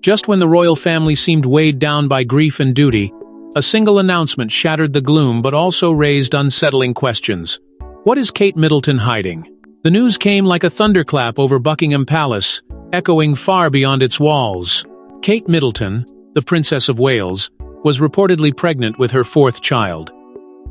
Just when the royal family seemed weighed down by grief and duty, a single announcement shattered the gloom but also raised unsettling questions. What is Kate Middleton hiding? The news came like a thunderclap over Buckingham Palace, echoing far beyond its walls. Kate Middleton, the Princess of Wales, was reportedly pregnant with her fourth child.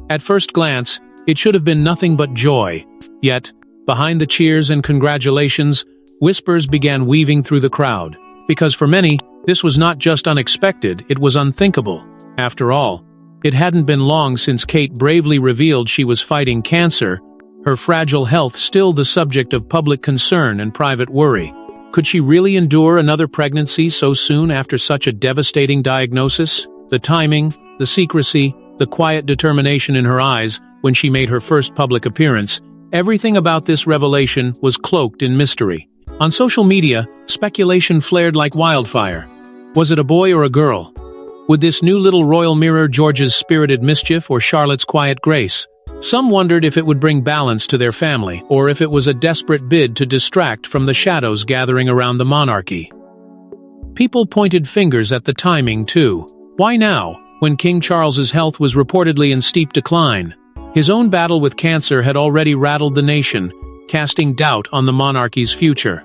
At first glance, it should have been nothing but joy. Yet, behind the cheers and congratulations, whispers began weaving through the crowd. Because for many, this was not just unexpected, it was unthinkable. After all, it hadn't been long since Kate bravely revealed she was fighting cancer, her fragile health still the subject of public concern and private worry. Could she really endure another pregnancy so soon after such a devastating diagnosis? The timing, the secrecy, the quiet determination in her eyes when she made her first public appearance, everything about this revelation was cloaked in mystery. On social media, speculation flared like wildfire. Was it a boy or a girl? Would this new little royal mirror George's spirited mischief or Charlotte's quiet grace? Some wondered if it would bring balance to their family, or if it was a desperate bid to distract from the shadows gathering around the monarchy. People pointed fingers at the timing, too. Why now, when King Charles's health was reportedly in steep decline? His own battle with cancer had already rattled the nation, casting doubt on the monarchy's future.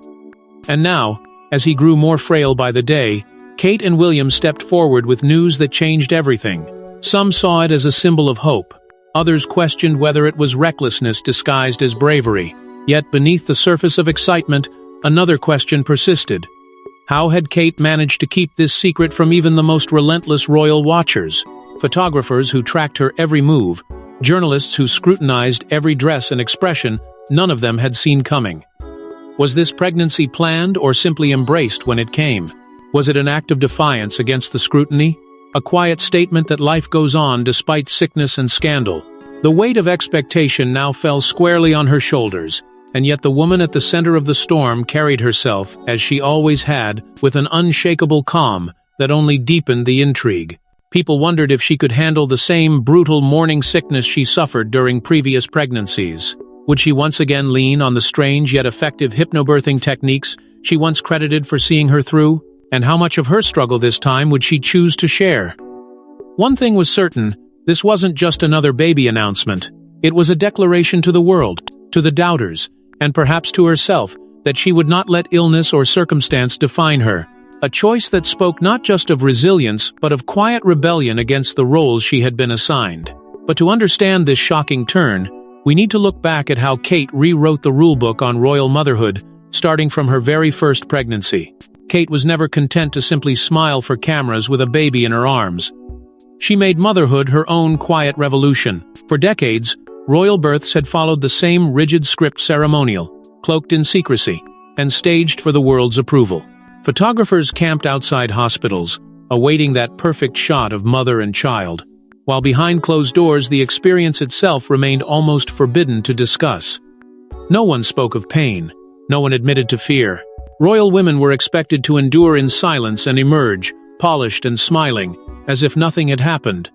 And now, as he grew more frail by the day, Kate and William stepped forward with news that changed everything. Some saw it as a symbol of hope. Others questioned whether it was recklessness disguised as bravery. Yet beneath the surface of excitement, another question persisted. How had Kate managed to keep this secret from even the most relentless royal watchers? Photographers who tracked her every move, journalists who scrutinized every dress and expression, none of them had seen coming. Was this pregnancy planned or simply embraced when it came? Was it an act of defiance against the scrutiny? A quiet statement that life goes on despite sickness and scandal? The weight of expectation now fell squarely on her shoulders, and yet the woman at the center of the storm carried herself, as she always had, with an unshakable calm that only deepened the intrigue. People wondered if she could handle the same brutal morning sickness she suffered during previous pregnancies. Would she once again lean on the strange yet effective hypnobirthing techniques she once credited for seeing her through? And how much of her struggle this time would she choose to share? One thing was certain, this wasn't just another baby announcement. It was a declaration to the world, to the doubters, and perhaps to herself, that she would not let illness or circumstance define her. A choice that spoke not just of resilience, but of quiet rebellion against the roles she had been assigned. But to understand this shocking turn, we need to look back at how Kate rewrote the rulebook on royal motherhood, starting from her very first pregnancy. Kate was never content to simply smile for cameras with a baby in her arms. She made motherhood her own quiet revolution. For decades, royal births had followed the same rigid script ceremonial, cloaked in secrecy, and staged for the world's approval. Photographers camped outside hospitals, awaiting that perfect shot of mother and child, while behind closed doors the experience itself remained almost forbidden to discuss. No one spoke of pain. No one admitted to fear. Royal women were expected to endure in silence and emerge, polished and smiling, as if nothing had happened.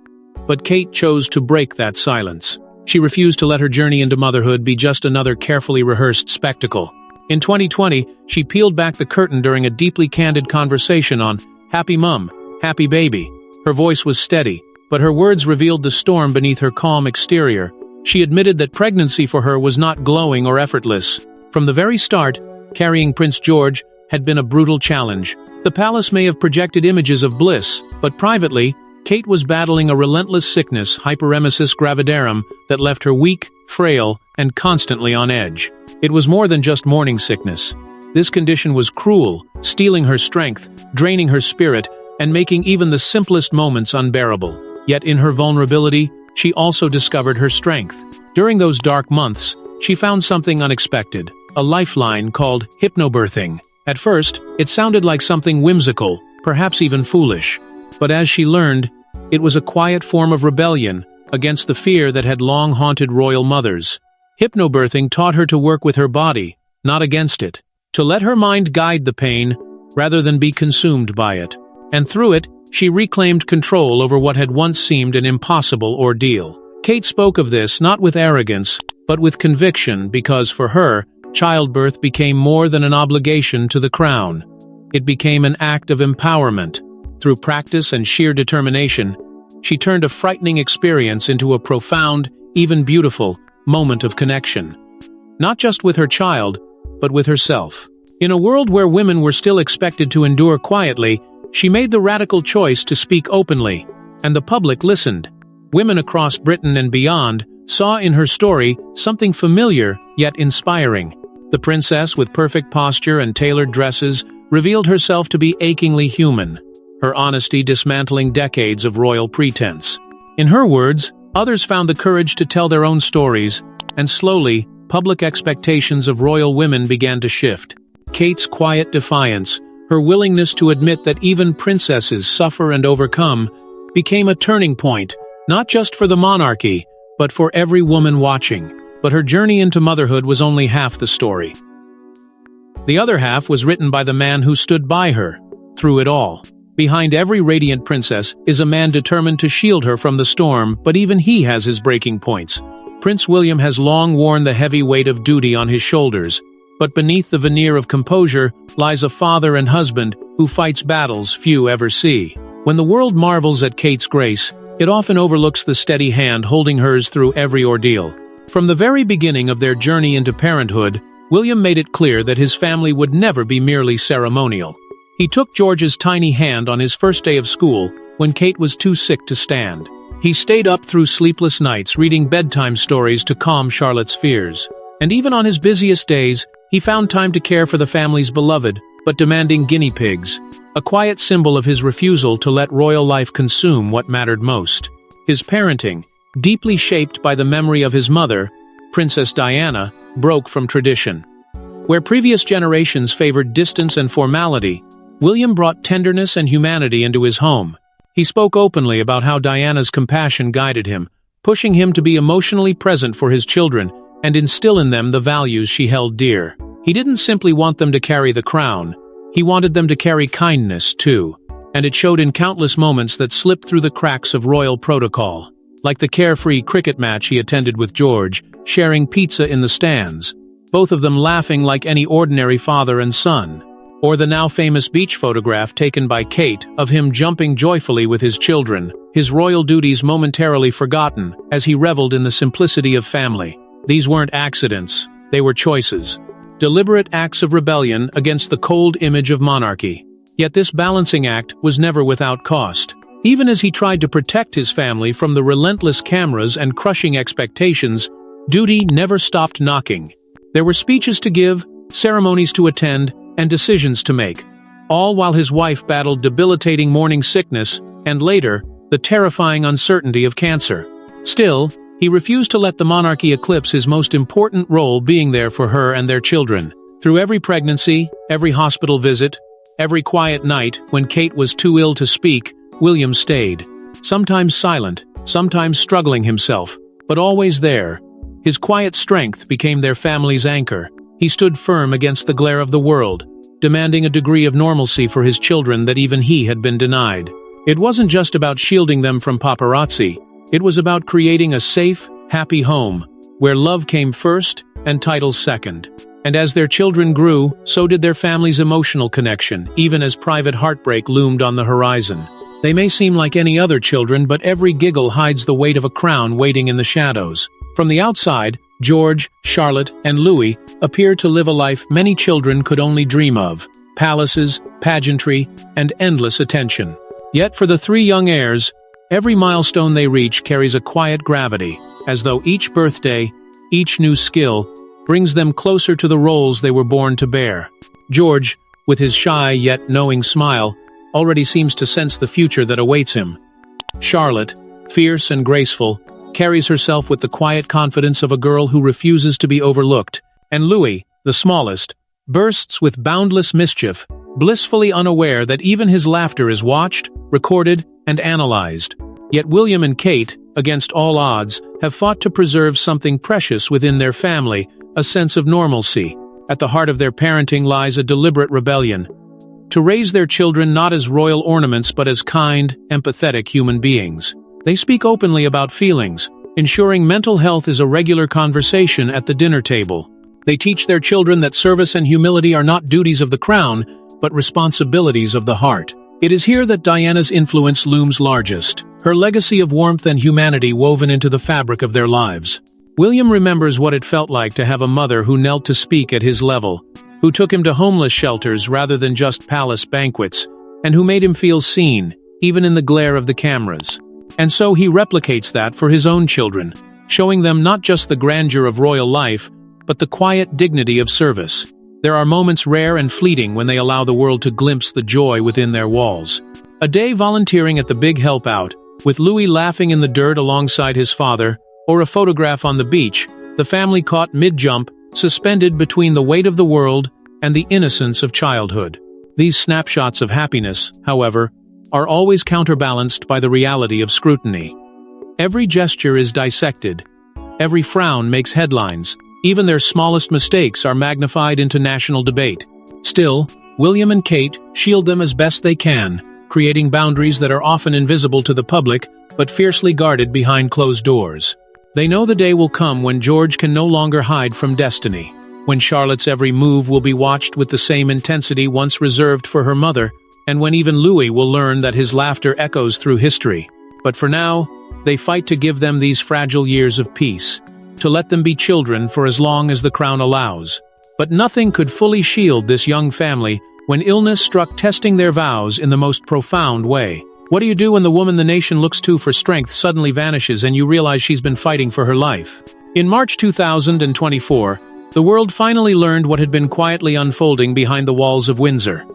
But Kate chose to break that silence. She refused to let her journey into motherhood be just another carefully rehearsed spectacle. In 2020, she peeled back the curtain during a deeply candid conversation on Happy Mum, Happy Baby. Her voice was steady, but her words revealed the storm beneath her calm exterior. She admitted that pregnancy for her was not glowing or effortless. From the very start, carrying Prince George had been a brutal challenge. The palace may have projected images of bliss, but privately, Kate was battling a relentless sickness, hyperemesis gravidarum, that left her weak, frail, and constantly on edge. It was more than just morning sickness. This condition was cruel, stealing her strength, draining her spirit, and making even the simplest moments unbearable. Yet in her vulnerability, she also discovered her strength. During those dark months, she found something unexpected. A lifeline called hypnobirthing. At first, it sounded like something whimsical, perhaps even foolish. But as she learned, it was a quiet form of rebellion against the fear that had long haunted royal mothers. Hypnobirthing taught her to work with her body, not against it, to let her mind guide the pain rather than be consumed by it. And through it, she reclaimed control over what had once seemed an impossible ordeal. Kate spoke of this not with arrogance, but with conviction, because for her, childbirth became more than an obligation to the crown. It became an act of empowerment. Through practice and sheer determination, she turned a frightening experience into a profound, even beautiful, moment of connection. Not just with her child, but with herself. In a world where women were still expected to endure quietly, she made the radical choice to speak openly, and the public listened. Women across Britain and beyond saw in her story something familiar yet inspiring. The princess, with perfect posture and tailored dresses, revealed herself to be achingly human, her honesty dismantling decades of royal pretense. In her words, others found the courage to tell their own stories, and slowly, public expectations of royal women began to shift. Kate's quiet defiance, her willingness to admit that even princesses suffer and overcome, became a turning point, not just for the monarchy, but for every woman watching. But her journey into motherhood was only half the story. The other half was written by the man who stood by her, through it all. Behind every radiant princess is a man determined to shield her from the storm, but even he has his breaking points. Prince William has long worn the heavy weight of duty on his shoulders, but beneath the veneer of composure lies a father and husband who fights battles few ever see. When the world marvels at Kate's grace, it often overlooks the steady hand holding hers through every ordeal. From the very beginning of their journey into parenthood, William made it clear that his family would never be merely ceremonial. He took George's tiny hand on his first day of school, when Kate was too sick to stand. He stayed up through sleepless nights reading bedtime stories to calm Charlotte's fears. And even on his busiest days, he found time to care for the family's beloved, but demanding guinea pigs, a quiet symbol of his refusal to let royal life consume what mattered most. His parenting, deeply shaped by the memory of his mother, Princess Diana, broke from tradition. Where previous generations favored distance and formality, William brought tenderness and humanity into his home. He spoke openly about how Diana's compassion guided him, pushing him to be emotionally present for his children and instill in them the values she held dear. He didn't simply want them to carry the crown, he wanted them to carry kindness, too. And it showed in countless moments that slipped through the cracks of royal protocol. Like the carefree cricket match he attended with George, sharing pizza in the stands, both of them laughing like any ordinary father and son. Or the now famous beach photograph taken by Kate of him jumping joyfully with his children, his royal duties momentarily forgotten as he reveled in the simplicity of family. These weren't accidents, they were choices. Deliberate acts of rebellion against the cold image of monarchy. Yet this balancing act was never without cost. Even as he tried to protect his family from the relentless cameras and crushing expectations, duty never stopped knocking. There were speeches to give, ceremonies to attend, and decisions to make, all while his wife battled debilitating morning sickness and later, the terrifying uncertainty of cancer. Still, he refused to let the monarchy eclipse his most important role, being there for her and their children. Through every pregnancy, every hospital visit, every quiet night when Kate was too ill to speak, William stayed, sometimes silent, sometimes struggling himself, but always there. His quiet strength became their family's anchor. He stood firm against the glare of the world, demanding a degree of normalcy for his children that even he had been denied. It wasn't just about shielding them from paparazzi, it was about creating a safe, happy home, where love came first and titles second. And as their children grew, so did their family's emotional connection, even as private heartbreak loomed on the horizon. They may seem like any other children, but every giggle hides the weight of a crown waiting in the shadows. From the outside, George, Charlotte, and Louis appear to live a life many children could only dream of: palaces, pageantry, and endless attention. Yet for the three young heirs, every milestone they reach carries a quiet gravity, as though each birthday, each new skill, brings them closer to the roles they were born to bear. George, with his shy yet knowing smile, already seems to sense the future that awaits him. Charlotte, fierce and graceful, carries herself with the quiet confidence of a girl who refuses to be overlooked. And Louis, the smallest, bursts with boundless mischief, blissfully unaware that even his laughter is watched, recorded, and analyzed. Yet William and Kate, against all odds, have fought to preserve something precious within their family, a sense of normalcy. At the heart of their parenting lies a deliberate rebellion. To raise their children not as royal ornaments but as kind, empathetic human beings. They speak openly about feelings, ensuring mental health is a regular conversation at the dinner table. They teach their children that service and humility are not duties of the crown, but responsibilities of the heart. It is here that Diana's influence looms largest, her legacy of warmth and humanity woven into the fabric of their lives. William remembers what it felt like to have a mother who knelt to speak at his level, who took him to homeless shelters rather than just palace banquets, and who made him feel seen, even in the glare of the cameras. And so he replicates that for his own children, showing them not just the grandeur of royal life, but the quiet dignity of service. There are moments rare and fleeting when they allow the world to glimpse the joy within their walls. A day volunteering at the Big Help Out, with Louis laughing in the dirt alongside his father, or a photograph on the beach, the family caught mid-jump, suspended between the weight of the world and the innocence of childhood. These snapshots of happiness, however, are always counterbalanced by the reality of scrutiny. Every gesture is dissected. Every frown makes headlines. Even their smallest mistakes are magnified into national debate. Still, William and Kate shield them as best they can, creating boundaries that are often invisible to the public, but fiercely guarded behind closed doors. They know the day will come when George can no longer hide from destiny, when Charlotte's every move will be watched with the same intensity once reserved for her mother, and when even Louis will learn that his laughter echoes through history. But for now, they fight to give them these fragile years of peace, to let them be children for as long as the crown allows. But nothing could fully shield this young family when illness struck, testing their vows in the most profound way. What do you do when the woman the nation looks to for strength suddenly vanishes and you realize she's been fighting for her life? In March 2024, the world finally learned what had been quietly unfolding behind the walls of Windsor.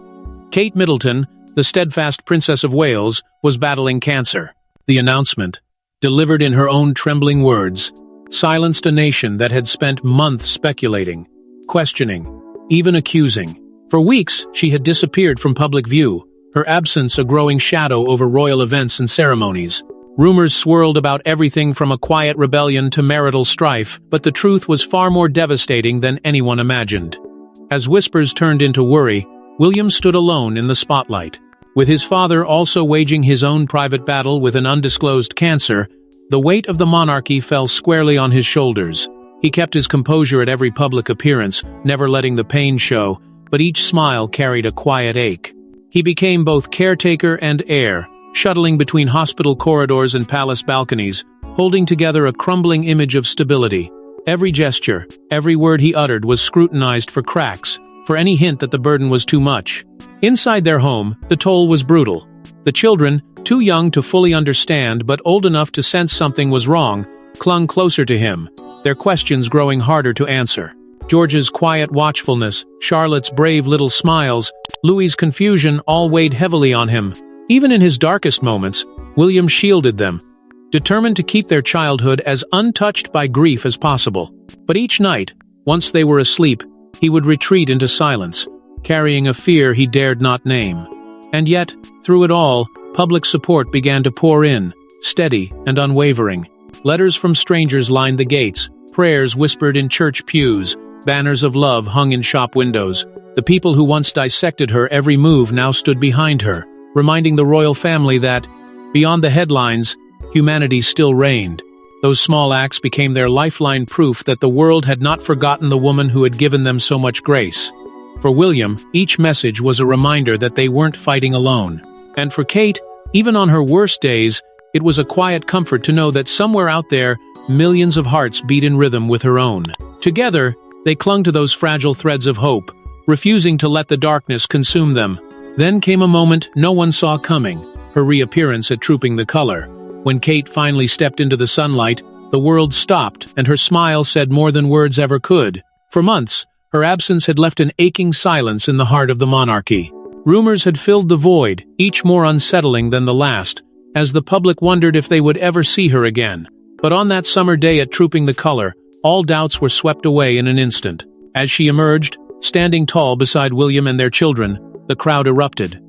Kate Middleton, the steadfast Princess of Wales, was battling cancer. The announcement, delivered in her own trembling words, silenced a nation that had spent months speculating, questioning, even accusing. For weeks, she had disappeared from public view, her absence a growing shadow over royal events and ceremonies. Rumors swirled about everything from a quiet rebellion to marital strife, but the truth was far more devastating than anyone imagined. As whispers turned into worry, William stood alone in the spotlight. With his father also waging his own private battle with an undisclosed cancer, the weight of the monarchy fell squarely on his shoulders. He kept his composure at every public appearance, never letting the pain show, but each smile carried a quiet ache. He became both caretaker and heir, shuttling between hospital corridors and palace balconies, holding together a crumbling image of stability. Every gesture, every word he uttered was scrutinized for cracks, for any hint that the burden was too much. Inside their home, the toll was brutal. The children, too young to fully understand but old enough to sense something was wrong, clung closer to him, their questions growing harder to answer. George's quiet watchfulness, Charlotte's brave little smiles, Louis's confusion all weighed heavily on him. Even in his darkest moments, William shielded them, determined to keep their childhood as untouched by grief as possible. But each night, once they were asleep, he would retreat into silence, carrying a fear he dared not name. And yet, through it all, public support began to pour in, steady and unwavering. Letters from strangers lined the gates, prayers whispered in church pews, banners of love hung in shop windows. The people who once dissected her every move now stood behind her, reminding the royal family that, beyond the headlines, humanity still reigned. Those small acts became their lifeline, proof that the world had not forgotten the woman who had given them so much grace. For William, each message was a reminder that they weren't fighting alone. And for Kate, even on her worst days, it was a quiet comfort to know that somewhere out there, millions of hearts beat in rhythm with her own. Together, they clung to those fragile threads of hope, refusing to let the darkness consume them. Then came a moment no one saw coming, her reappearance at Trooping the Color. When Kate finally stepped into the sunlight, the world stopped, and her smile said more than words ever could. For months, her absence had left an aching silence in the heart of the monarchy. Rumors had filled the void, each more unsettling than the last, as the public wondered if they would ever see her again. But on that summer day at Trooping the Color, all doubts were swept away in an instant. As she emerged, standing tall beside William and their children, the crowd erupted.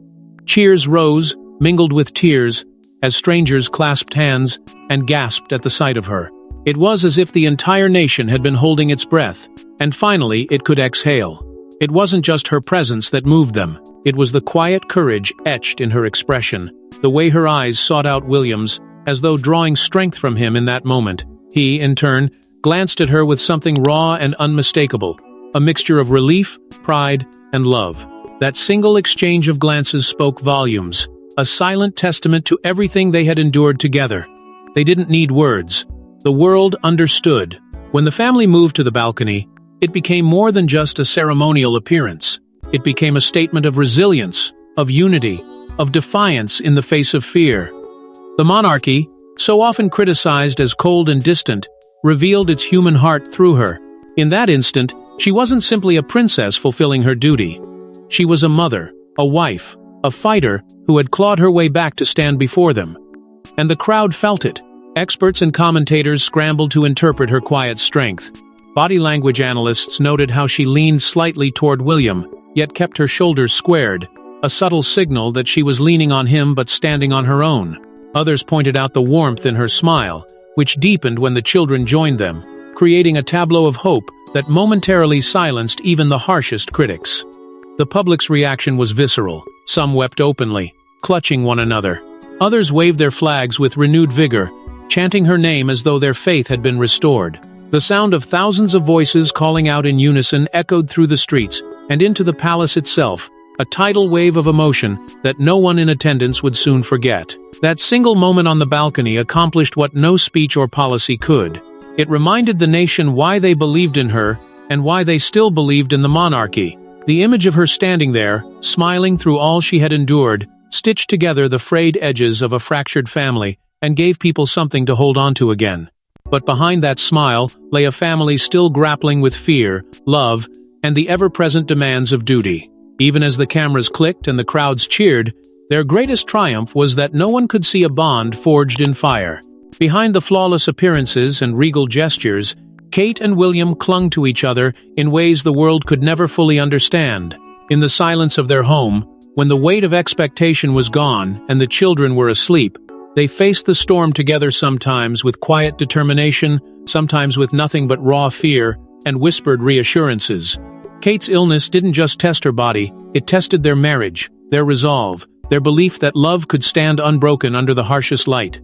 Cheers rose, mingled with tears, as strangers clasped hands and gasped at the sight of her. It was as if the entire nation had been holding its breath, and finally it could exhale. It wasn't just her presence that moved them. It was the quiet courage etched in her expression, the way her eyes sought out William's, as though drawing strength from him in that moment. He, in turn, glanced at her with something raw and unmistakable, a mixture of relief, pride, and love. That single exchange of glances spoke volumes, a silent testament to everything they had endured together. They didn't need words. The world understood. When the family moved to the balcony, it became more than just a ceremonial appearance. It became a statement of resilience, of unity, of defiance in the face of fear. The monarchy, so often criticized as cold and distant, revealed its human heart through her. In that instant, she wasn't simply a princess fulfilling her duty. She was a mother, a wife, a fighter who had clawed her way back to stand before them. And the crowd felt it. Experts and commentators scrambled to interpret her quiet strength. Body language analysts noted how she leaned slightly toward William, yet kept her shoulders squared, a subtle signal that she was leaning on him but standing on her own. Others pointed out the warmth in her smile, which deepened when the children joined them, creating a tableau of hope that momentarily silenced even the harshest critics. The public's reaction was visceral. Some wept openly, clutching one another. Others waved their flags with renewed vigor, chanting her name as though their faith had been restored. The sound of thousands of voices calling out in unison echoed through the streets and into the palace itself, a tidal wave of emotion that no one in attendance would soon forget. That single moment on the balcony accomplished what no speech or policy could. It reminded the nation why they believed in her and why they still believed in the monarchy. The image of her standing there, smiling through all she had endured, stitched together the frayed edges of a fractured family and gave people something to hold on to again. But behind that smile lay a family still grappling with fear, love, and the ever-present demands of duty. Even as the cameras clicked and the crowds cheered, their greatest triumph was that no one could see a bond forged in fire. Behind the flawless appearances and regal gestures, Kate and William clung to each other in ways the world could never fully understand. In the silence of their home, when the weight of expectation was gone and the children were asleep, they faced the storm together, sometimes with quiet determination, sometimes with nothing but raw fear and whispered reassurances. Kate's illness didn't just test her body, it tested their marriage, their resolve, their belief that love could stand unbroken under the harshest light.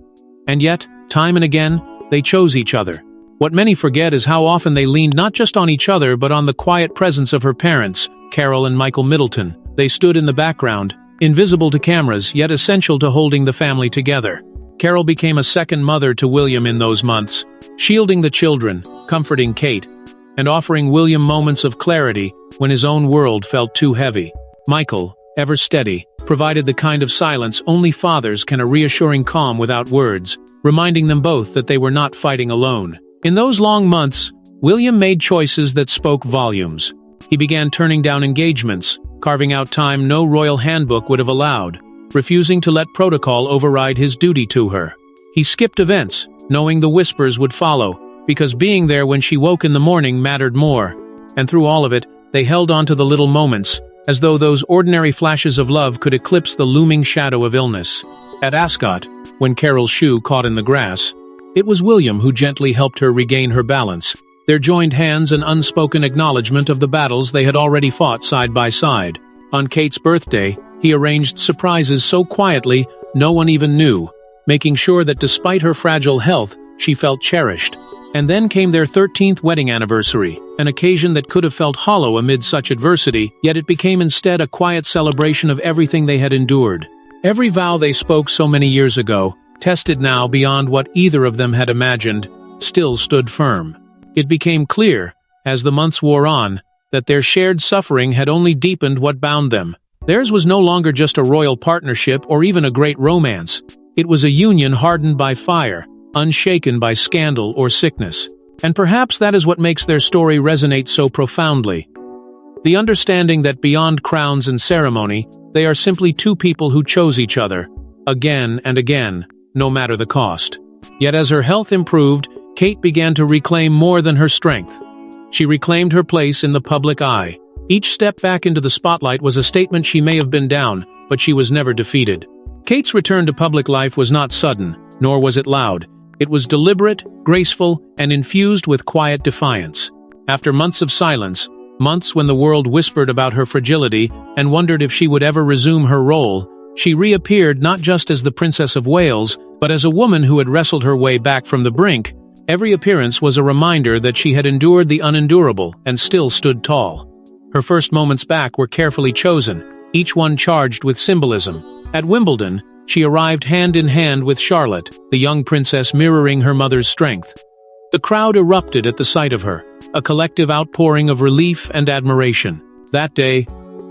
And yet, time and again, they chose each other. What many forget is how often they leaned not just on each other but on the quiet presence of her parents, Carol and Michael Middleton. They stood in the background, invisible to cameras, yet essential to holding the family together. Carol became a second mother to William in those months, shielding the children, comforting Kate, and offering William moments of clarity when his own world felt too heavy. Michael, ever steady, provided the kind of silence only fathers can, a reassuring calm without words, reminding them both that they were not fighting alone. In those long months, William made choices that spoke volumes. He began turning down engagements, carving out time no royal handbook would have allowed, refusing to let protocol override his duty to her. He skipped events, knowing the whispers would follow, because being there when she woke in the morning mattered more. And through all of it, they held on to the little moments, as though those ordinary flashes of love could eclipse the looming shadow of illness. At Ascot, when Carol's shoe caught in the grass, it was William who gently helped her regain her balance, their joined hands an unspoken acknowledgement of the battles they had already fought side by side. On Kate's birthday, he arranged surprises so quietly no one even knew, making sure that despite her fragile health, she felt cherished. And then came their 13th wedding anniversary, an occasion that could have felt hollow amid such adversity, yet it became instead a quiet celebration of everything they had endured. Every vow they spoke so many years ago, tested now beyond what either of them had imagined, still stood firm. It became clear, as the months wore on, that their shared suffering had only deepened what bound them. Theirs was no longer just a royal partnership or even a great romance. It was a union hardened by fire, unshaken by scandal or sickness. And perhaps that is what makes their story resonate so profoundly. The understanding that beyond crowns and ceremony, they are simply two people who chose each other, again and again, no matter the cost. Yet as her health improved, Kate began to reclaim more than her strength. She reclaimed her place in the public eye. Each step back into the spotlight was a statement she may have been down, but she was never defeated. Kate's return to public life was not sudden, nor was it loud. It was deliberate, graceful, and infused with quiet defiance. After months of silence, months when the world whispered about her fragility and wondered if she would ever resume her role, she reappeared not just as the Princess of Wales, but as a woman who had wrestled her way back from the brink. Every appearance was a reminder that she had endured the unendurable and still stood tall. Her first moments back were carefully chosen, each one charged with symbolism. At Wimbledon, she arrived hand in hand with Charlotte, the young princess mirroring her mother's strength. The crowd erupted at the sight of her, a collective outpouring of relief and admiration. That day,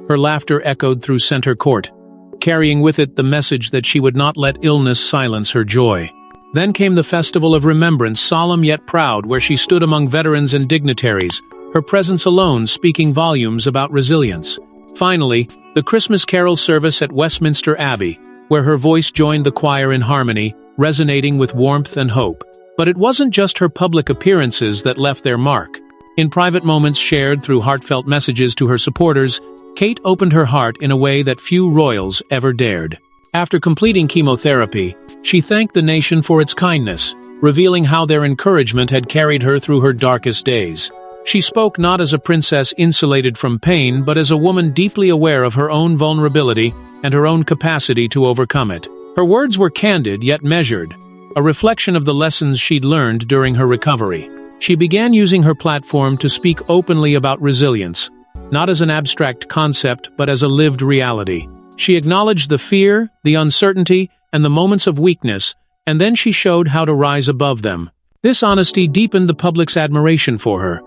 her laughter echoed through center court, carrying with it the message that she would not let illness silence her joy. Then came the Festival of Remembrance, solemn yet proud, where she stood among veterans and dignitaries, her presence alone speaking volumes about resilience. Finally, the Christmas carol service at Westminster Abbey, where her voice joined the choir in harmony, resonating with warmth and hope. But it wasn't just her public appearances that left their mark. In private moments shared through heartfelt messages to her supporters, Kate opened her heart in a way that few royals ever dared. After completing chemotherapy, she thanked the nation for its kindness, revealing how their encouragement had carried her through her darkest days. She spoke not as a princess insulated from pain, but as a woman deeply aware of her own vulnerability and her own capacity to overcome it. Her words were candid yet measured, a reflection of the lessons she'd learned during her recovery. She began using her platform to speak openly about resilience, not as an abstract concept but as a lived reality. She acknowledged the fear, the uncertainty, and the moments of weakness, and then she showed how to rise above them. This honesty deepened the public's admiration for her.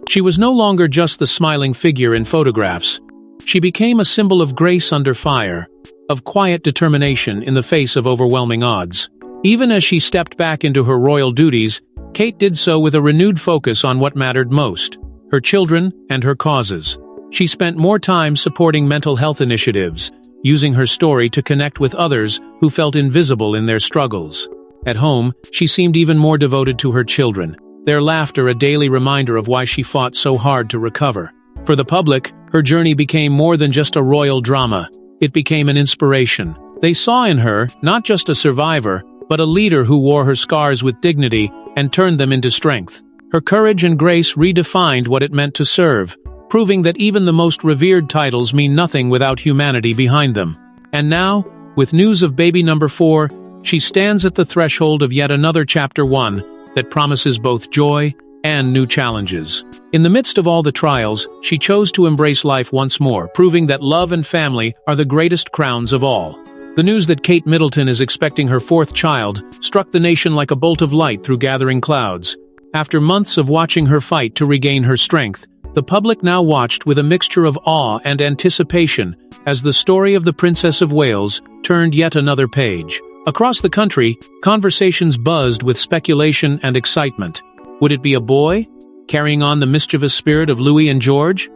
She was no longer just the smiling figure in photographs. She became a symbol of grace under fire, of quiet determination in the face of overwhelming odds. Even as she stepped back into her royal duties, Kate did so with a renewed focus on what mattered most: her children and her causes. She spent more time supporting mental health initiatives, using her story to connect with others who felt invisible in their struggles. At home, she seemed even more devoted to her children, their laughter a daily reminder of why she fought so hard to recover. For the public, her journey became more than just a royal drama. It became an inspiration. They saw in her not just a survivor, but a leader who wore her scars with dignity and turned them into strength. Her courage and grace redefined what it meant to serve, proving that even the most revered titles mean nothing without humanity behind them. And now, with news of baby number 4, she stands at the threshold of yet another chapter 1 that promises both joy and new challenges. In the midst of all the trials, she chose to embrace life once more, proving that love and family are the greatest crowns of all. The news that Kate Middleton is expecting her 4th child struck the nation like a bolt of light through gathering clouds. After months of watching her fight to regain her strength, the public now watched with a mixture of awe and anticipation as the story of the Princess of Wales turned yet another page. Across the country, conversations buzzed with speculation and excitement. Would it be a boy, carrying on the mischievous spirit of Louis and George?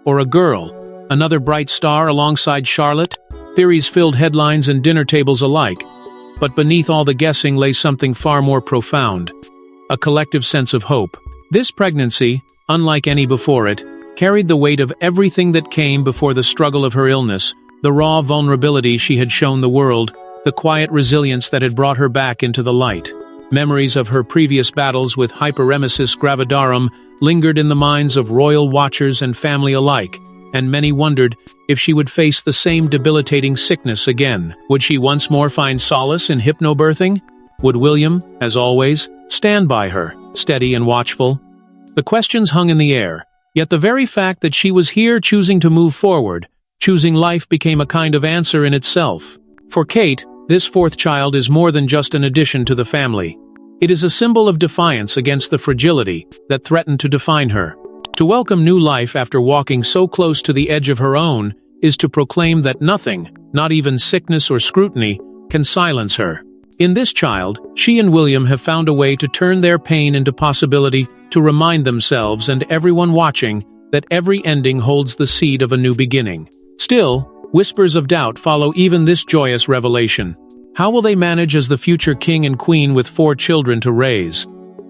Or a girl, another bright star alongside Charlotte? Theories filled headlines and dinner tables alike. But beneath all the guessing lay something far more profound: a collective sense of hope. This pregnancy, unlike any before it, carried the weight of everything that came before the struggle of her illness, the raw vulnerability she had shown the world, the quiet resilience that had brought her back into the light. Memories of her previous battles with hyperemesis gravidarum lingered in the minds of royal watchers and family alike, and many wondered if she would face the same debilitating sickness again. Would she once more find solace in hypnobirthing? Would William, as always, stand by her, steady and watchful? The questions hung in the air, yet the very fact that she was here choosing to move forward, choosing life, became a kind of answer in itself. For Kate, this 4th child is more than just an addition to the family. It is a symbol of defiance against the fragility that threatened to define her. To welcome new life after walking so close to the edge of her own is to proclaim that nothing, not even sickness or scrutiny, can silence her. In this child, she and William have found a way to turn their pain into possibility, to remind themselves and everyone watching that every ending holds the seed of a new beginning. Still, whispers of doubt follow even this joyous revelation. How will they manage as the future king and queen with 4 children to raise?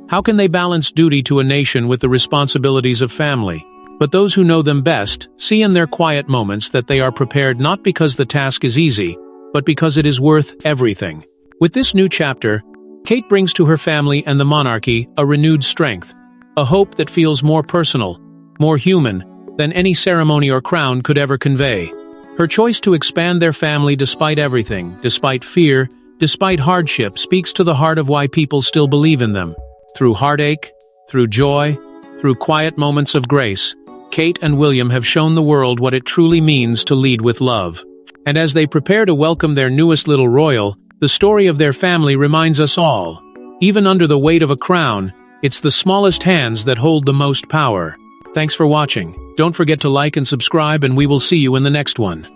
How can they balance duty to a nation with the responsibilities of family? But those who know them best see in their quiet moments that they are prepared not because the task is easy, but because it is worth everything. With this new chapter, Kate brings to her family and the monarchy a renewed strength, a hope that feels more personal, more human, than any ceremony or crown could ever convey. Her choice to expand their family despite everything, despite fear, despite hardship, speaks to the heart of why people still believe in them. Through heartache, through joy, through quiet moments of grace, Kate and William have shown the world what it truly means to lead with love. And as they prepare to welcome their newest little royal, the story of their family reminds us all. Even under the weight of a crown, it's the smallest hands that hold the most power. Thanks for watching. Don't forget to like and subscribe, and we will see you in the next one.